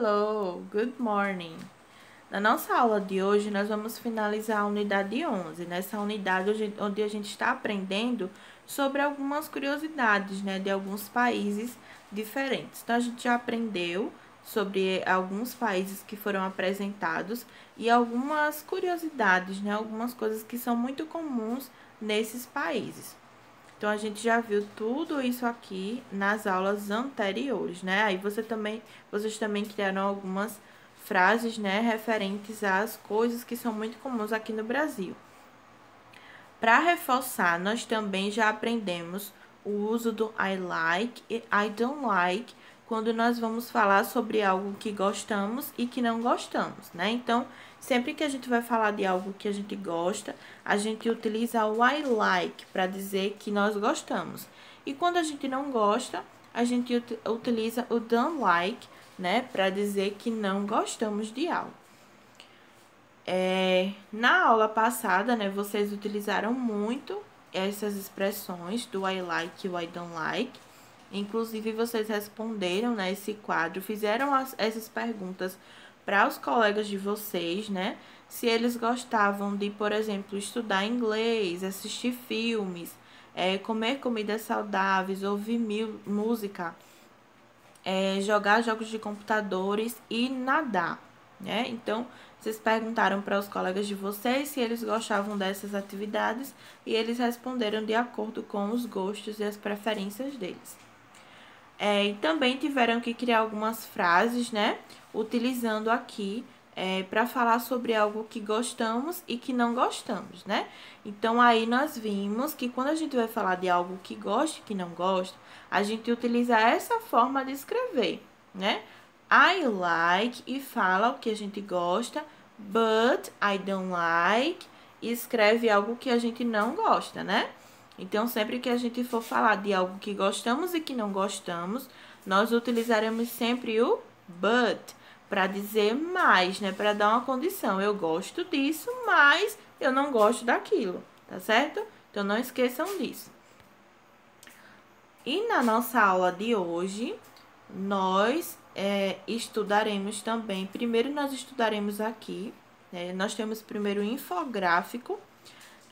Hello, good morning. Na nossa aula de hoje, nós vamos finalizar a unidade 11. Nessa unidade, onde a gente está aprendendo sobre algumas curiosidades, né, de alguns países diferentes. Então, a gente já aprendeu sobre alguns países que foram apresentados e algumas curiosidades, né, algumas coisas que são muito comuns nesses países. Então, a gente já viu tudo isso aqui nas aulas anteriores, né? Aí vocês também criaram algumas frases, né, referentes às coisas que são muito comuns aqui no Brasil. Para reforçar, nós também já aprendemos o uso do I like e I don't like quando nós vamos falar sobre algo que gostamos e que não gostamos, né? Então, sempre que a gente vai falar de algo que a gente gosta, a gente utiliza o I like para dizer que nós gostamos. E quando a gente não gosta, a gente utiliza o don't like, né, para dizer que não gostamos de algo. Na aula passada, né, vocês utilizaram muito essas expressões do I like e o I don't like. Inclusive, vocês responderam, né, esse quadro, fizeram essas perguntas para os colegas de vocês, né? Se eles gostavam de, por exemplo, estudar inglês, assistir filmes, comer comidas saudáveis, ouvir música, jogar jogos de computadores e nadar, né? Então, vocês perguntaram para os colegas de vocês se eles gostavam dessas atividades e eles responderam de acordo com os gostos e as preferências deles. E também tiveram que criar algumas frases, né? Utilizando aqui para falar sobre algo que gostamos e que não gostamos, né? Então, aí nós vimos que quando a gente vai falar de algo que gosta e que não gosta, a gente utiliza essa forma de escrever, né? I like e fala o que a gente gosta, but I don't like e escreve algo que a gente não gosta, né? Então, sempre que a gente for falar de algo que gostamos e que não gostamos, nós utilizaremos sempre o but para dizer mais, né? Para dar uma condição. Eu gosto disso, mas eu não gosto daquilo, tá certo? Então, não esqueçam disso. E na nossa aula de hoje, nós estudaremos também. Primeiro, nós estudaremos aqui, nós temos primeiro o infográfico,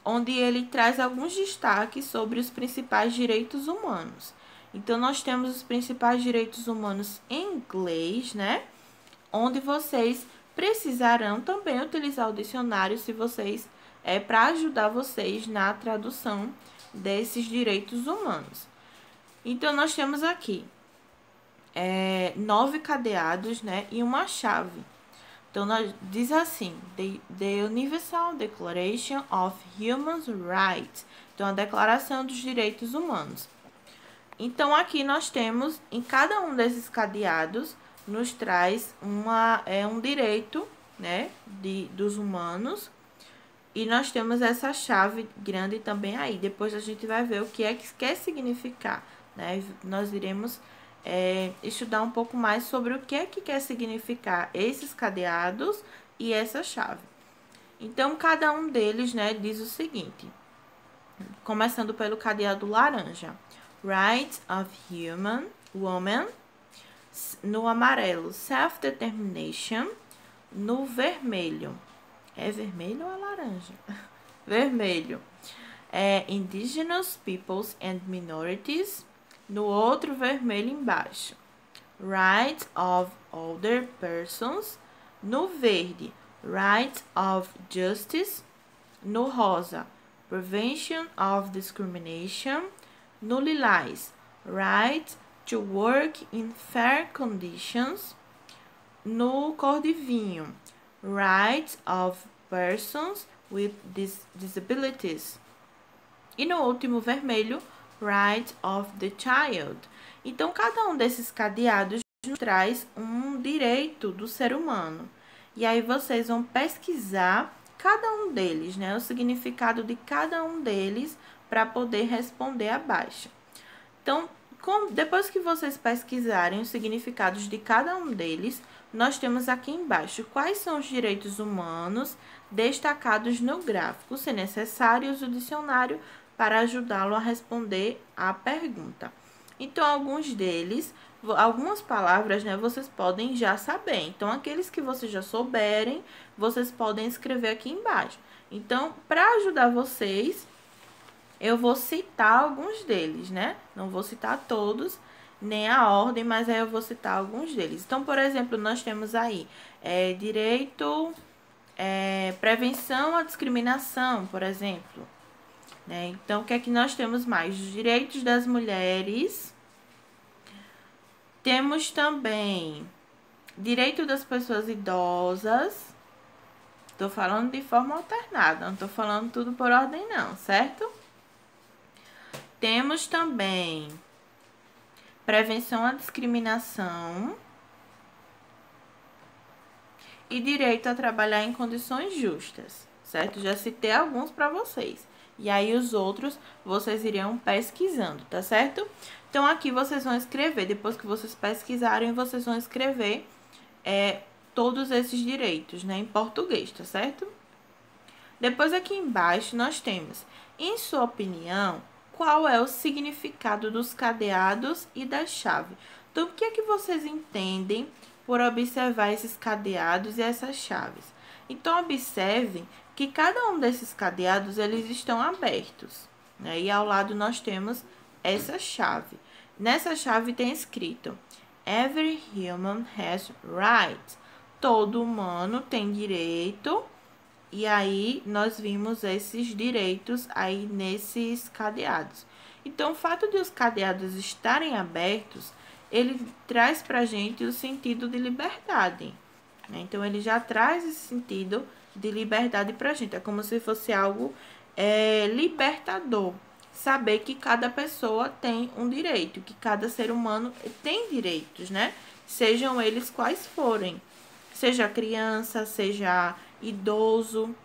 onde ele traz alguns destaques sobre os principais direitos humanos. Então, nós temos os principais direitos humanos em inglês, né? Onde vocês precisarão também utilizar o dicionário se vocês para ajudar vocês na tradução desses direitos humanos. Então, nós temos aqui 9 cadeados, né? E uma chave. Então, diz assim, the Universal Declaration of Human Rights. Então, a Declaração dos Direitos Humanos. Então, aqui nós temos, em cada um desses cadeados, nos traz um direito, né, dos humanos. E nós temos essa chave grande também aí. Depois a gente vai ver o que quer significar, né? Nós iremos estudar um pouco mais sobre o que quer significar esses cadeados e essa chave. Então, cada um deles, né, diz o seguinte, começando pelo cadeado laranja. Rights of Woman. No amarelo, Self-Determination. No vermelho, é vermelho ou é laranja? Vermelho. Indigenous Peoples and Minorities. No outro vermelho embaixo, Rights of Older Persons. No verde, Rights of Justice. No rosa, Prevention of Discrimination. No lilás, Right to Work in Fair Conditions. No cor de vinho, Rights of Persons with Disabilities. E no último vermelho, Right of the Child. Então, cada um desses cadeados nos traz um direito do ser humano. E aí, vocês vão pesquisar cada um deles, né? O significado de cada um deles para poder responder abaixo. Então, depois que vocês pesquisarem os significados de cada um deles, nós temos aqui embaixo quais são os direitos humanos destacados no gráfico. Se necessário, use o dicionário para ajudá-lo a responder à pergunta. Então, alguns deles algumas palavras, né, vocês podem já saber. Então, aqueles que vocês já souberem, vocês podem escrever aqui embaixo. Então, para ajudar vocês, eu vou citar alguns deles, né? Não vou citar todos, nem a ordem, mas aí eu vou citar alguns deles. Então, por exemplo, nós temos aí direito, prevenção à discriminação, por exemplo. Né? Então, o que é que nós temos mais? Os direitos das mulheres. Temos também direito das pessoas idosas. Tô falando de forma alternada, não tô falando tudo por ordem não, certo? Temos também prevenção à discriminação e direito a trabalhar em condições justas, certo? Já citei alguns para vocês. E aí os outros vocês iriam pesquisando, tá certo? Então aqui vocês vão escrever, depois que vocês pesquisarem, vocês vão escrever todos esses direitos, né, em português, tá certo? Depois aqui embaixo nós temos, em sua opinião, qual é o significado dos cadeados e da chave? Então, o que é que vocês entendem por observar esses cadeados e essas chaves? Então, observem que cada um desses cadeados, eles estão abertos, né? E ao lado nós temos essa chave. Nessa chave tem escrito, Every human has rights. Todo humano tem direito. E aí, nós vimos esses direitos aí nesses cadeados. Então, o fato de os cadeados estarem abertos, ele traz pra gente o sentido de liberdade, né? Então, ele já traz esse sentido de liberdade pra gente. É como se fosse algo libertador. Saber que cada pessoa tem um direito, que cada ser humano tem direitos, né? Sejam eles quais forem. Seja criança, seja idoso,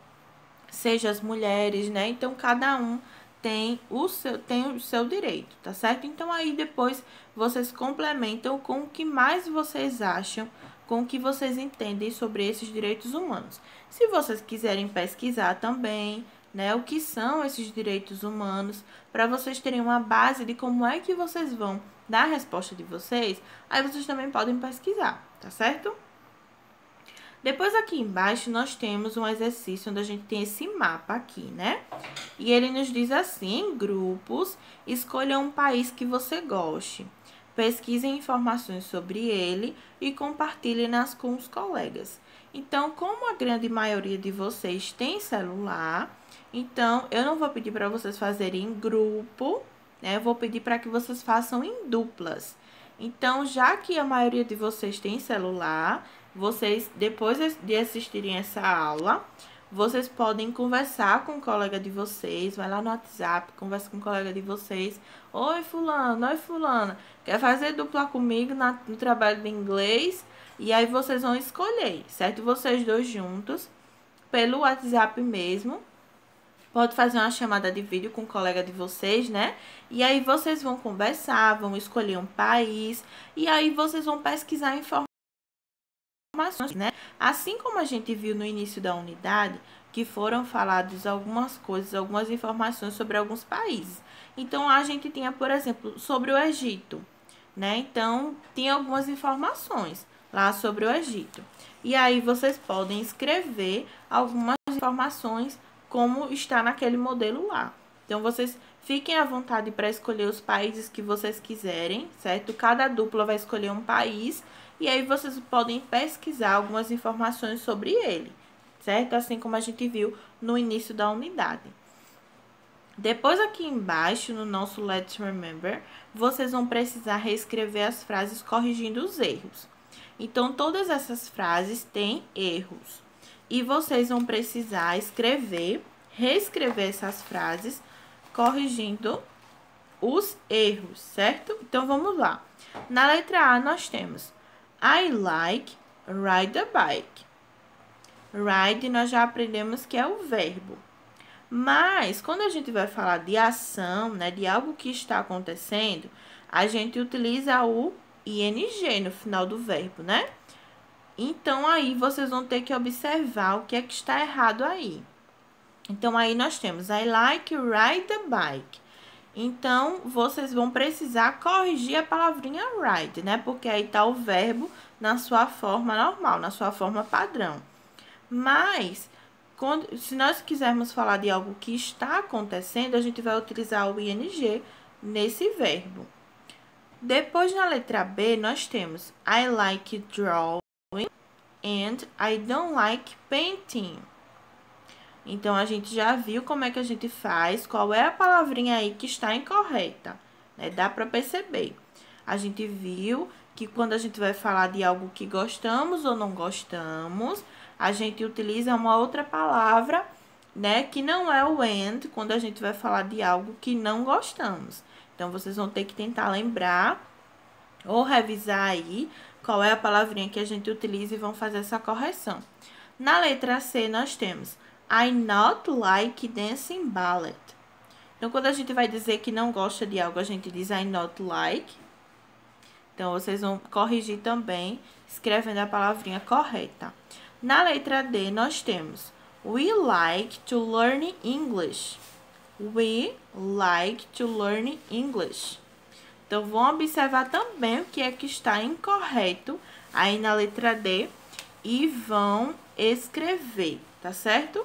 seja as mulheres, né? Então, cada um tem o seu direito, tá certo? Então, aí depois vocês complementam com o que mais vocês acham, com o que vocês entendem sobre esses direitos humanos. Se vocês quiserem pesquisar também, né, o que são esses direitos humanos, para vocês terem uma base de como é que vocês vão dar a resposta de vocês, aí vocês também podem pesquisar, tá certo? Depois aqui embaixo nós temos um exercício onde a gente tem esse mapa aqui, né? E ele nos diz assim, em grupos, escolha um país que você goste. Pesquisem informações sobre ele e compartilhem-nas com os colegas. Então, como a grande maioria de vocês tem celular, então eu não vou pedir para vocês fazerem em grupo, né? Eu vou pedir para que vocês façam em duplas. Então, já que a maioria de vocês tem celular, vocês, depois de assistirem essa aula, vocês podem conversar com o colega de vocês, vai lá no WhatsApp, conversa com o colega de vocês. Oi, fulano, oi, fulana, quer fazer dupla comigo no trabalho de inglês? E aí vocês vão escolher, certo? Vocês dois juntos, pelo WhatsApp mesmo. Pode fazer uma chamada de vídeo com o colega de vocês, né? E aí vocês vão conversar, vão escolher um país, e aí vocês vão pesquisar informações, né? Assim como a gente viu no início da unidade, que foram faladas algumas coisas, algumas informações sobre alguns países. Então, a gente tinha, por exemplo, sobre o Egito, né? Então, tinha algumas informações lá sobre o Egito. E aí, vocês podem escrever algumas informações como está naquele modelo lá. Então, vocês fiquem à vontade para escolher os países que vocês quiserem, certo? Cada dupla vai escolher um país e aí vocês podem pesquisar algumas informações sobre ele, certo? Assim como a gente viu no início da unidade. Depois aqui embaixo, no nosso Let's Remember, vocês vão precisar reescrever as frases corrigindo os erros. Então, todas essas frases têm erros. E vocês vão precisar reescrever essas frases corrigindo os erros, certo? Então, vamos lá. Na letra A, nós temos I like ride a bike. Ride, nós já aprendemos que é o verbo. Mas, quando a gente vai falar de ação, né, de algo que está acontecendo, a gente utiliza o ing no final do verbo, né? Então, aí, vocês vão ter que observar o que é que está errado aí. Então, aí nós temos I like ride a bike. Então, vocês vão precisar corrigir a palavrinha right, né? Porque aí tá o verbo na sua forma normal, na sua forma padrão. Mas, se nós quisermos falar de algo que está acontecendo, a gente vai utilizar o ing nesse verbo. Depois, na letra B, nós temos I like drawing and I don't like painting. Então, a gente já viu como é que a gente faz, qual é a palavrinha aí que está incorreta, né? Dá para perceber. A gente viu que quando a gente vai falar de algo que gostamos ou não gostamos, a gente utiliza uma outra palavra, né? Que não é o and, quando a gente vai falar de algo que não gostamos. Então, vocês vão ter que tentar lembrar ou revisar aí qual é a palavrinha que a gente utiliza e vão fazer essa correção. Na letra C, nós temos I not like dancing ballet. Então, quando a gente vai dizer que não gosta de algo, a gente diz I not like. Então, vocês vão corrigir também, escrevendo a palavrinha correta. Na letra D, nós temos We like to learn English. We like to learn English. Então, vão observar também o que é que está incorreto aí na letra D e vão escrever, tá certo?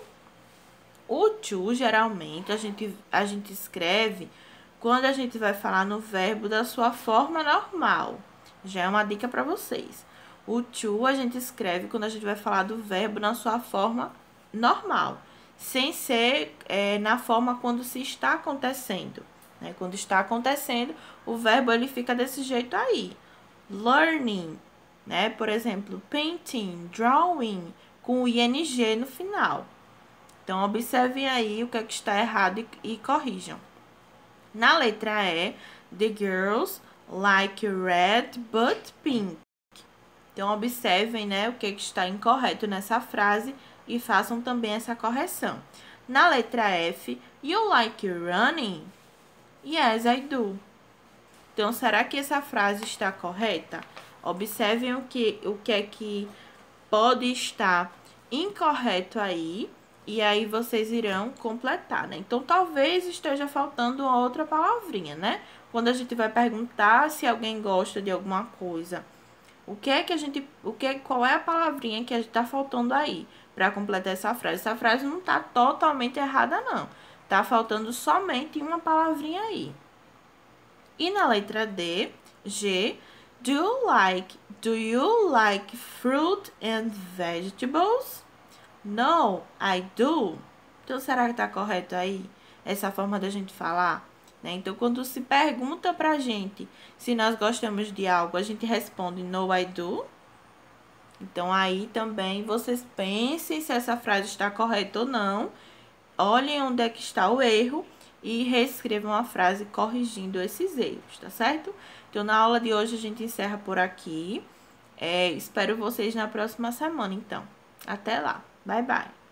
O to, geralmente, a gente escreve quando a gente vai falar no verbo da sua forma normal. Já é uma dica para vocês. O to a gente escreve quando a gente vai falar do verbo na sua forma normal, sem ser na forma quando se está acontecendo. Né? Quando está acontecendo, o verbo ele fica desse jeito aí. Learning, né? Por exemplo, painting, drawing, com o ing no final. Então, observem aí o que é que está errado e corrijam. Na letra E, the girls like red but pink. Então, observem, né, o que é que está incorreto nessa frase e façam também essa correção. Na letra F, you like running? Yes, I do. Então, será que essa frase está correta? Observem o que é que pode estar incorreto aí. E aí, vocês irão completar, né? Então, talvez esteja faltando uma outra palavrinha, né? Quando a gente vai perguntar se alguém gosta de alguma coisa, qual é a palavrinha que a gente tá faltando aí para completar essa frase? Essa frase não tá totalmente errada, não. Tá faltando somente uma palavrinha aí. E na letra D, G, do you like fruit and vegetables? No, I do. Então, será que tá correto aí essa forma da gente falar? Né? Então, quando se pergunta pra gente se nós gostamos de algo, a gente responde no, I do. Então, aí também vocês pensem se essa frase está correta ou não. Olhem onde é que está o erro e reescrevam a frase corrigindo esses erros, tá certo? Então, na aula de hoje a gente encerra por aqui. Espero vocês na próxima semana, então. Até lá. Bye, bye.